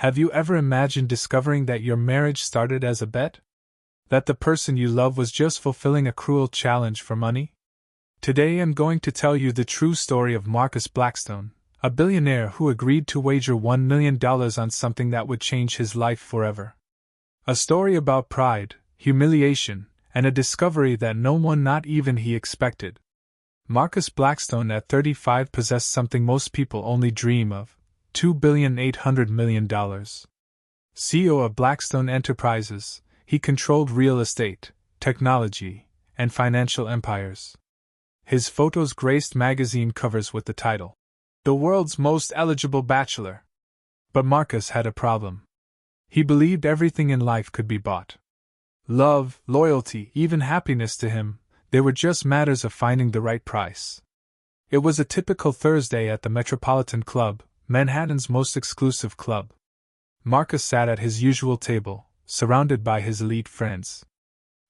Have you ever imagined discovering that your marriage started as a bet? That the person you love was just fulfilling a cruel challenge for money? Today I'm going to tell you the true story of Marcus Blackstone, a billionaire who agreed to wager $1 million on something that would change his life forever. A story about pride, humiliation, and a discovery that no one, not even he, expected. Marcus Blackstone at 35 possessed something most people only dream of: $2,800,000,000. CEO of Blackstone Enterprises, he controlled real estate, technology, and financial empires. His photos graced magazine covers with the title, "The World's Most Eligible Bachelor." But Marcus had a problem. He believed everything in life could be bought. Love, loyalty, even happiness to him, they were just matters of finding the right price. It was a typical Thursday at the Metropolitan Club, Manhattan's most exclusive club. Marcus sat at his usual table, surrounded by his elite friends.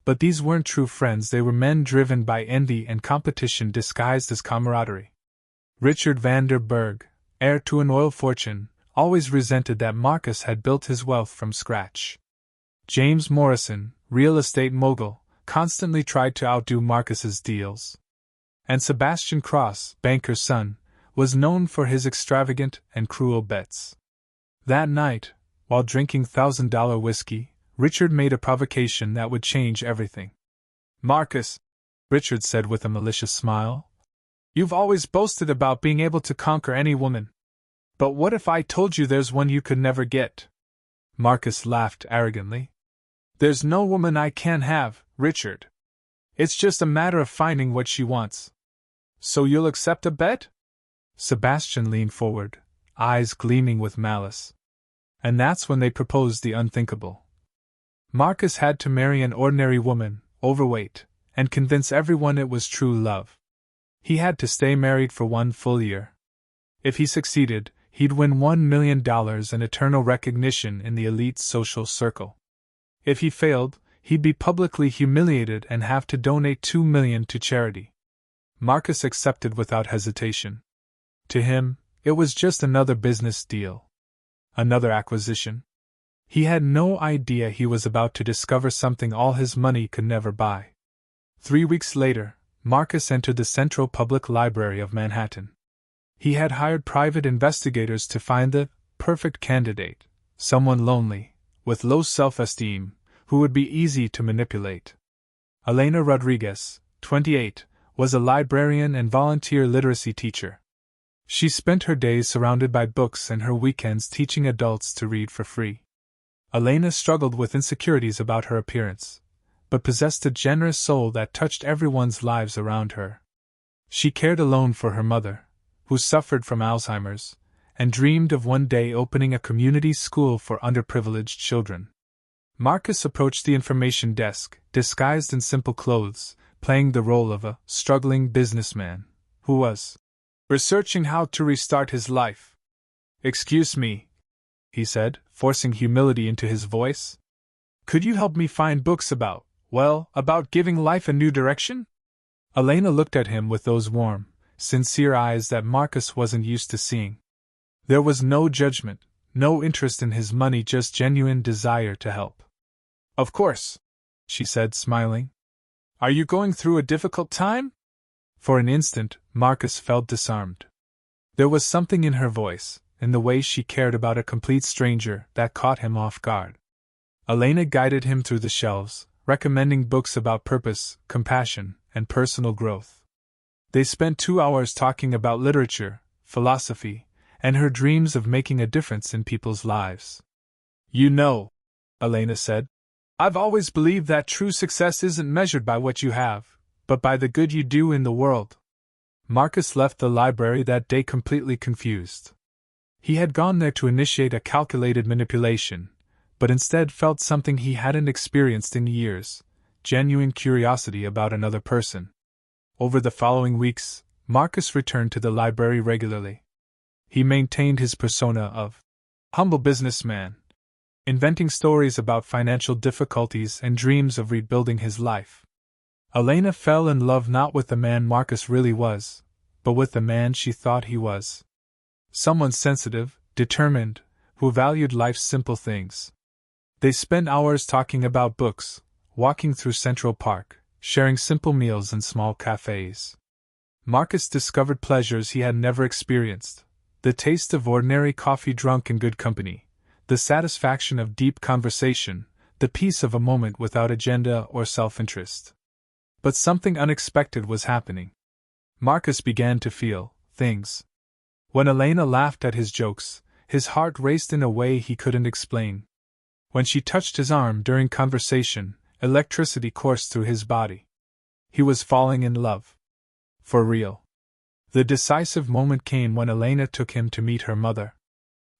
But these weren't true friends, they were men driven by envy and competition disguised as camaraderie. Richard van der Berg, heir to an oil fortune, always resented that Marcus had built his wealth from scratch. James Morrison, real estate mogul, constantly tried to outdo Marcus's deals. And Sebastian Cross, banker's son, was known for his extravagant and cruel bets. That night, while drinking $1,000 whiskey, Richard made a provocation that would change everything. "Marcus," Richard said with a malicious smile, "you've always boasted about being able to conquer any woman. But what if I told you there's one you could never get?" Marcus laughed arrogantly. "There's no woman I can't have, Richard. It's just a matter of finding what she wants. So you'll accept a bet?" Sebastian leaned forward, eyes gleaming with malice. And that's when they proposed the unthinkable. Marcus had to marry an ordinary woman, overweight, and convince everyone it was true love. He had to stay married for 1 full year. If he succeeded, he'd win $1 million and eternal recognition in the elite social circle. If he failed, he'd be publicly humiliated and have to donate $2 million to charity. Marcus accepted without hesitation. To him, it was just another business deal. Another acquisition. He had no idea he was about to discover something all his money could never buy. 3 weeks later, Marcus entered the Central Public Library of Manhattan. He had hired private investigators to find the perfect candidate, someone lonely, with low self-esteem, who would be easy to manipulate. Elena Rodriguez, 28, was a librarian and volunteer literacy teacher. She spent her days surrounded by books and her weekends teaching adults to read for free. Elena struggled with insecurities about her appearance, but possessed a generous soul that touched everyone's lives around her. She cared alone for her mother, who suffered from Alzheimer's, and dreamed of one day opening a community school for underprivileged children. Marcus approached the information desk, disguised in simple clothes, playing the role of a struggling businessman who was researching how to restart his life. "Excuse me," he said, forcing humility into his voice. "Could you help me find books about giving life a new direction?" Elena looked at him with those warm, sincere eyes that Marcus wasn't used to seeing. There was no judgment, no interest in his money, just genuine desire to help. "Of course," she said, smiling. "Are you going through a difficult time?" For an instant, Marcus felt disarmed. There was something in her voice, in the way she cared about a complete stranger, that caught him off guard. Elena guided him through the shelves, recommending books about purpose, compassion, and personal growth. They spent 2 hours talking about literature, philosophy, and her dreams of making a difference in people's lives. "You know," Elena said, "I've always believed that true success isn't measured by what you have, but by the good you do in the world." Marcus left the library that day completely confused. He had gone there to initiate a calculated manipulation, but instead felt something he hadn't experienced in years: genuine curiosity about another person. Over the following weeks, Marcus returned to the library regularly. He maintained his persona of humble businessman, inventing stories about financial difficulties and dreams of rebuilding his life. Elena fell in love not with the man Marcus really was, but with the man she thought he was. Someone sensitive, determined, who valued life's simple things. They spent hours talking about books, walking through Central Park, sharing simple meals in small cafes. Marcus discovered pleasures he had never experienced: the taste of ordinary coffee drunk in good company, the satisfaction of deep conversation, the peace of a moment without agenda or self-interest. But something unexpected was happening. Marcus began to feel things. When Elena laughed at his jokes, his heart raced in a way he couldn't explain. When she touched his arm during conversation, electricity coursed through his body. He was falling in love. For real. The decisive moment came when Elena took him to meet her mother.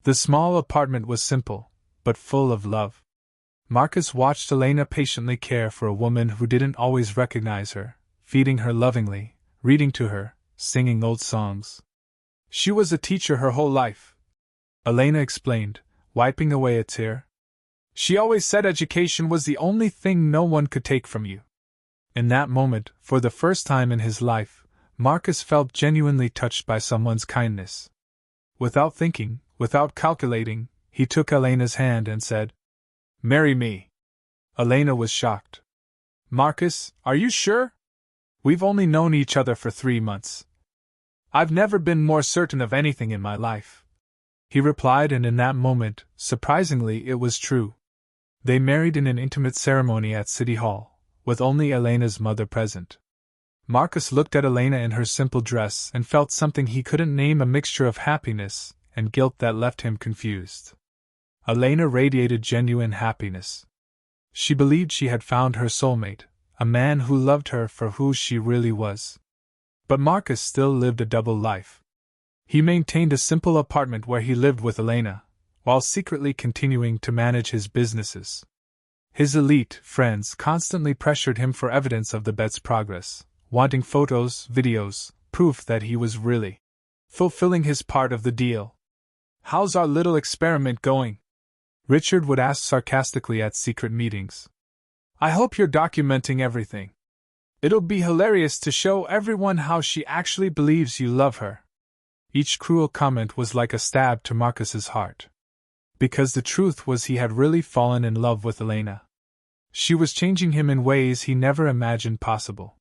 The small apartment was simple, but full of love. Marcus watched Elena patiently care for a woman who didn't always recognize her, feeding her lovingly, reading to her, singing old songs. She was a teacher her whole life, Elena explained, wiping away a tear. She always said education was the only thing no one could take from you. In that moment, for the first time in his life, Marcus felt genuinely touched by someone's kindness. Without thinking, without calculating, he took Elena's hand and said, "Marry me." Elena was shocked. "Marcus, are you sure? We've only known each other for 3 months." "I've never been more certain of anything in my life," he replied, and in that moment, surprisingly, it was true. They married in an intimate ceremony at City Hall, with only Elena's mother present. Marcus looked at Elena in her simple dress and felt something he couldn't name, a mixture of happiness and guilt that left him confused. Elena radiated genuine happiness. She believed she had found her soulmate, a man who loved her for who she really was. But Marcus still lived a double life. He maintained a simple apartment where he lived with Elena, while secretly continuing to manage his businesses. His elite friends constantly pressured him for evidence of the bet's progress, wanting photos, videos, proof that he was really fulfilling his part of the deal. "How's our little experiment going?" Richard would ask sarcastically at secret meetings. "I hope you're documenting everything. It'll be hilarious to show everyone how she actually believes you love her." Each cruel comment was like a stab to Marcus's heart. Because the truth was, he had really fallen in love with Elena. She was changing him in ways he never imagined possible.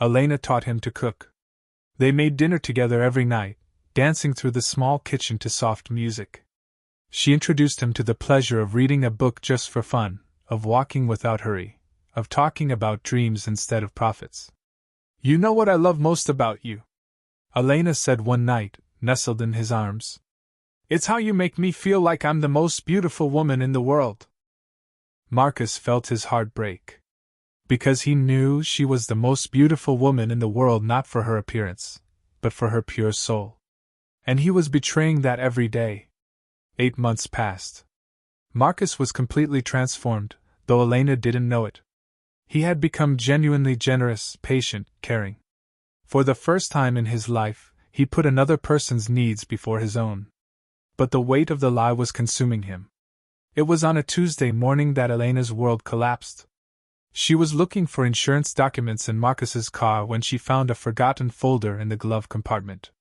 Elena taught him to cook. They made dinner together every night, dancing through the small kitchen to soft music. She introduced him to the pleasure of reading a book just for fun, of walking without hurry, of talking about dreams instead of profits. "You know what I love most about you?" Elena said one night, nestled in his arms. "It's how you make me feel like I'm the most beautiful woman in the world." Marcus felt his heart break. Because he knew she was the most beautiful woman in the world, not for her appearance, but for her pure soul. And he was betraying that every day. 8 months passed. Marcus was completely transformed, though Elena didn't know it. He had become genuinely generous, patient, caring. For the first time in his life, he put another person's needs before his own. But the weight of the lie was consuming him. It was on a Tuesday morning that Elena's world collapsed. She was looking for insurance documents in Marcus's car when she found a forgotten folder in the glove compartment.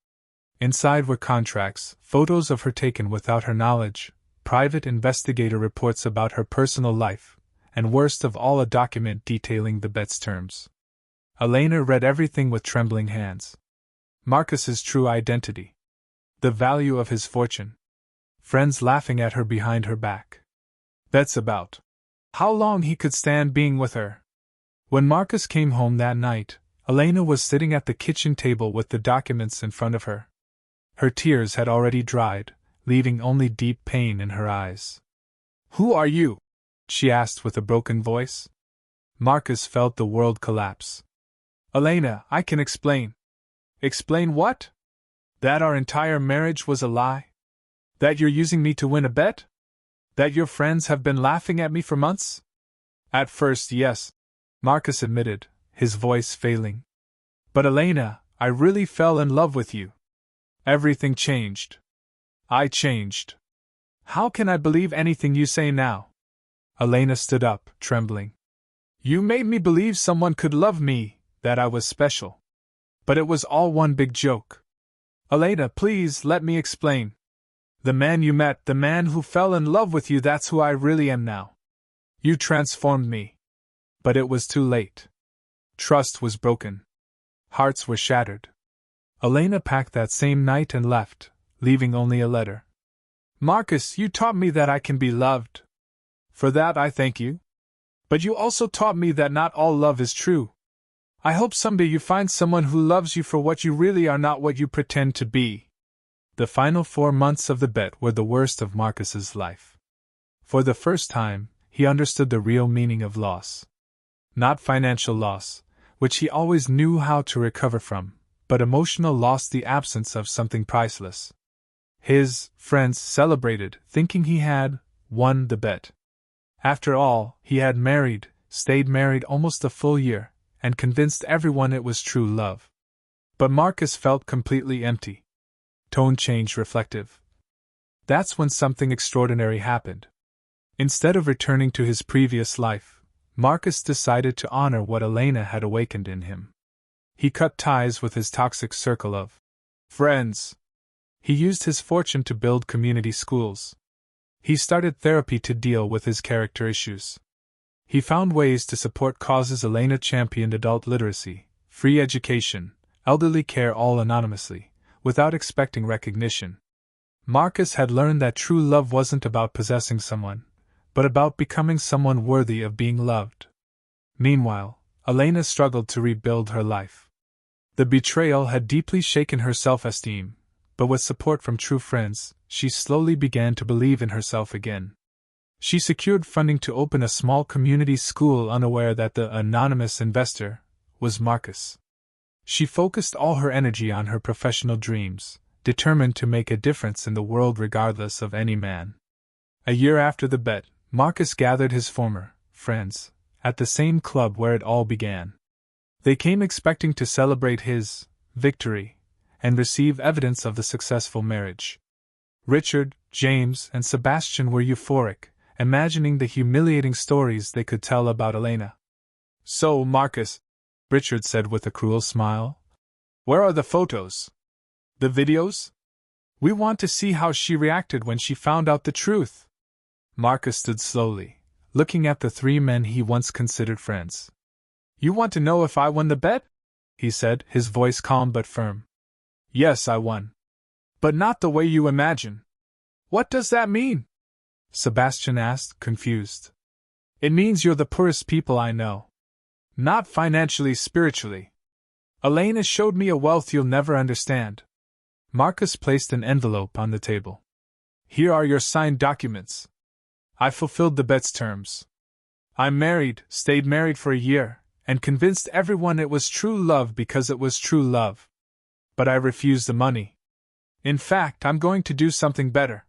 Inside were contracts, photos of her taken without her knowledge, private investigator reports about her personal life, and worst of all, a document detailing the bet's terms. Elena read everything with trembling hands. Marcus's true identity. The value of his fortune. Friends laughing at her behind her back. Bets about how long he could stand being with her. When Marcus came home that night, Elena was sitting at the kitchen table with the documents in front of her. Her tears had already dried, leaving only deep pain in her eyes. "Who are you?" she asked with a broken voice. Marcus felt the world collapse. "Elena, I can explain." "Explain what?" "That our entire marriage was a lie? That you're using me to win a bet? That your friends have been laughing at me for months?" "At first, yes," Marcus admitted, his voice failing. "But Elena, I really fell in love with you. Everything changed. I changed. How can I believe anything you say now?" Elena stood up, trembling. "You made me believe someone could love me, that I was special. But it was all one big joke. Elena, please let me explain." The man you met, the man who fell in love with you, that's who I really am now. You transformed me. But it was too late. Trust was broken. Hearts were shattered. Elena packed that same night and left, leaving only a letter. Marcus, you taught me that I can be loved. For that I thank you. But you also taught me that not all love is true. I hope someday you find someone who loves you for what you really are, not what you pretend to be. The final 4 months of the bet were the worst of Marcus's life. For the first time, he understood the real meaning of loss. Not financial loss, which he always knew how to recover from, but emotional loss, the absence of something priceless. His friends celebrated, thinking he had won the bet. After all, he had stayed married almost a full year, and convinced everyone it was true love. But Marcus felt completely empty. Tone changed, reflective. That's when something extraordinary happened. Instead of returning to his previous life, Marcus decided to honor what Elena had awakened in him. He cut ties with his toxic circle of friends. He used his fortune to build community schools. He started therapy to deal with his character issues. He found ways to support causes Elena championed: adult literacy, free education, elderly care, all anonymously, without expecting recognition. Marcus had learned that true love wasn't about possessing someone, but about becoming someone worthy of being loved. Meanwhile, Elena struggled to rebuild her life. The betrayal had deeply shaken her self-esteem, but with support from true friends, she slowly began to believe in herself again. She secured funding to open a small community school, unaware that the anonymous investor was Marcus. She focused all her energy on her professional dreams, determined to make a difference in the world regardless of any man. A year after the bet, Marcus gathered his former friends at the same club where it all began. They came expecting to celebrate his victory and receive evidence of the successful marriage. Richard, James, and Sebastian were euphoric, imagining the humiliating stories they could tell about Elena. So, Marcus, Richard said with a cruel smile, where are the photos? The videos? We want to see how she reacted when she found out the truth. Marcus stood slowly, looking at the 3 men he once considered friends. You want to know if I won the bet? He said, his voice calm but firm. Yes, I won. But not the way you imagine. What does that mean? Sebastian asked, confused. It means you're the poorest people I know. Not financially, spiritually. Elena showed me a wealth you'll never understand. Marcus placed an envelope on the table. Here are your signed documents. I fulfilled the bet's terms. I stayed married for a year, and convinced everyone it was true love because it was true love. But I refused the money. In fact, I'm going to do something better.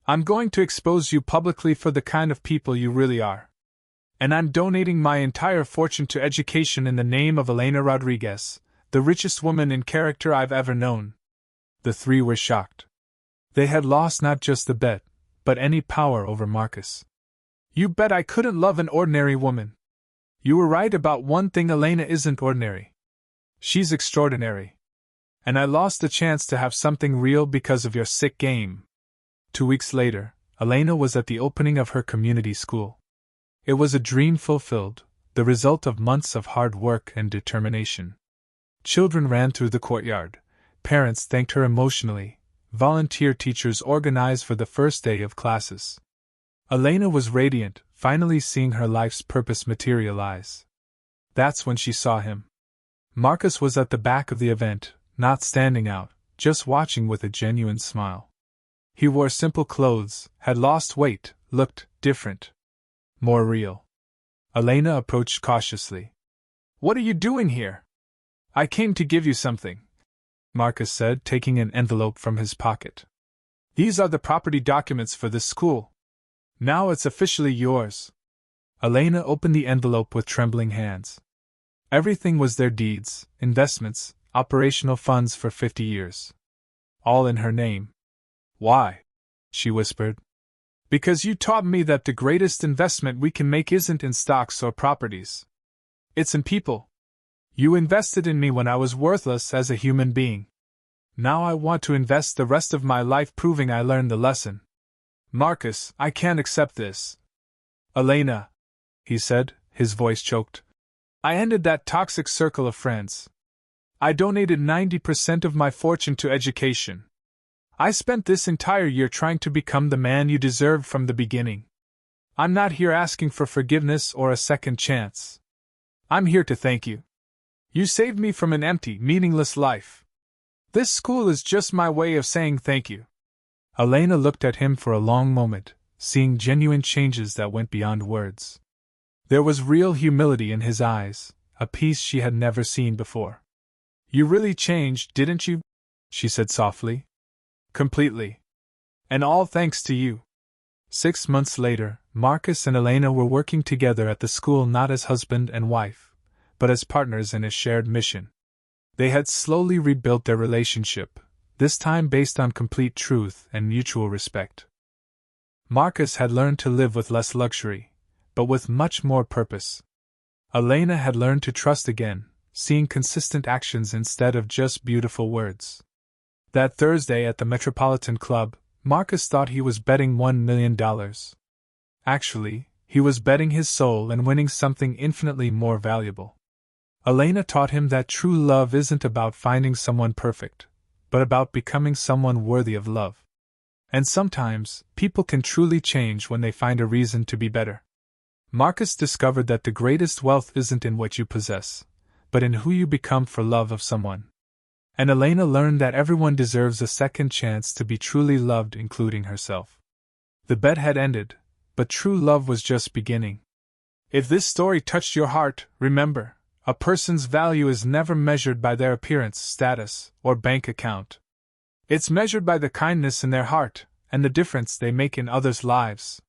I'm going to expose you publicly for the kind of people you really are. And I'm donating my entire fortune to education in the name of Elena Rodriguez, the richest woman in character I've ever known. The 3 were shocked. They had lost not just the bet, but any power over Marcus. You bet I couldn't love an ordinary woman. You were right about one thing: Elena isn't ordinary. She's extraordinary. And I lost the chance to have something real because of your sick game. 2 weeks later, Elena was at the opening of her community school. It was a dream fulfilled, the result of months of hard work and determination. Children ran through the courtyard, parents thanked her emotionally, volunteer teachers organized for the first day of classes. Elena was radiant, finally seeing her life's purpose materialize. That's when she saw him. Marcus was at the back of the event, not standing out, just watching with a genuine smile. He wore simple clothes, had lost weight, looked different. More real. Elena approached cautiously. What are you doing here? I came to give you something, Marcus said, taking an envelope from his pocket. These are the property documents for this school. Now it's officially yours. Elena opened the envelope with trembling hands. Everything was their deeds, investments, operational funds for 50 years. All in her name. Why? She whispered. Because you taught me that the greatest investment we can make isn't in stocks or properties. It's in people. You invested in me when I was worthless as a human being. Now I want to invest the rest of my life proving I learned the lesson. Marcus, I can't accept this. Elena, he said, his voice choked. I ended that toxic circle of friends. I donated 90% of my fortune to education. I spent this entire year trying to become the man you deserved from the beginning. I'm not here asking for forgiveness or a second chance. I'm here to thank you. You saved me from an empty, meaningless life. This school is just my way of saying thank you. Elena looked at him for a long moment, seeing genuine changes that went beyond words. There was real humility in his eyes, a peace she had never seen before. You really changed, didn't you? She said softly. Completely. And all thanks to you. 6 months later, Marcus and Elena were working together at the school not as husband and wife, but as partners in a shared mission. They had slowly rebuilt their relationship, this time based on complete truth and mutual respect. Marcus had learned to live with less luxury, but with much more purpose. Elena had learned to trust again, seeing consistent actions instead of just beautiful words. That Thursday at the Metropolitan Club, Marcus thought he was betting $1 million. Actually, he was betting his soul and winning something infinitely more valuable. Elena taught him that true love isn't about finding someone perfect, but about becoming someone worthy of love. And sometimes, people can truly change when they find a reason to be better. Marcus discovered that the greatest wealth isn't in what you possess, but in who you become for love of someone. And Elena learned that everyone deserves a second chance to be truly loved, including herself. The bet had ended, but true love was just beginning. If this story touched your heart, remember, a person's value is never measured by their appearance, status, or bank account. It's measured by the kindness in their heart, and the difference they make in others' lives.